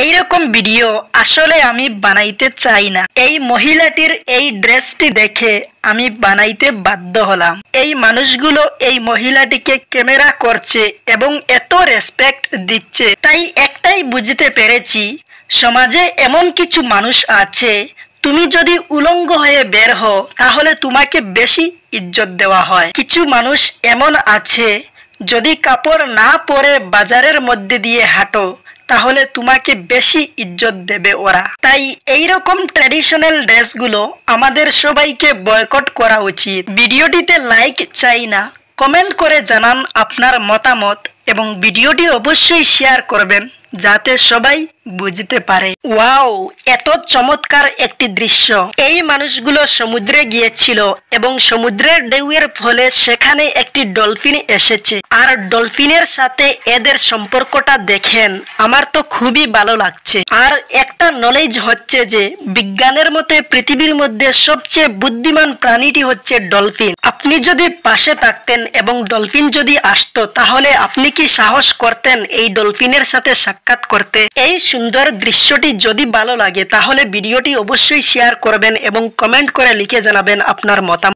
এইরকম ভিডিও আসলে আমি বানাইতে চাই না। এই মহিলাটির এই ড্রেসটি দেখে আমি বানাইতে বাধ্য হলাম। এই মানুষগুলো এই মহিলাটিকে ক্যামেরা করছে এবং এত রেসপেক্ট দিচ্ছে, তাই একটাই বুঝতে পেরেছি, সমাজে এমন কিছু মানুষ আছে, তুমি যদি উলঙ্গ হয়ে বের হও তাহলে তোমাকে বেশি ইজ্জত দেওয়া হয়। কিছু মানুষ এমন আছে, যদি কাপড় না পরে বাজারের মধ্যে দিয়ে হাঁটো তাহলে তোমাকে বেশি ইজ্জত দেবে ওরা। তাই এইরকম ট্র্যাডিশনাল ড্রেসগুলো আমাদের সবাইকে বয়কট করা উচিত। ভিডিওটিতে লাইক চাই না, কমেন্ট করে জানান আপনার মতামত এবং ভিডিওটি অবশ্যই শেয়ার করবেন যাতে সবাই বুঝতে পারে। ওয়াও, এত চমৎকার একটি দৃশ্য। এই মানুষগুলো সমুদ্রে গিয়েছিল এবং সমুদ্রের ঢেউয়ের ফলে সেখানে একটি ডলফিন এসেছে, আর ডলফিনের সাথে এদের সম্পর্কটা দেখেন, আমার তো খুবই ভালো লাগছে। আর একটা নলেজ হচ্ছে যে বিজ্ঞানের মতে পৃথিবীর মধ্যে সবচেয়ে বুদ্ধিমান প্রাণীটি হচ্ছে ডলফিন। আপনি যদি পাশে থাকতেন এবং ডলফিন যদি আসতো তাহলে আপনি কি সাহস করতেন এই ডলফিনের সাথে সাক্ষাৎ করতে? এই সুন্দর দৃশ্যটি যদি ভালো লাগে তাহলে ভিডিওটি অবশ্যই শেয়ার করবেন এবং কমেন্ট করে লিখে জানাবেন আপনার মতামত।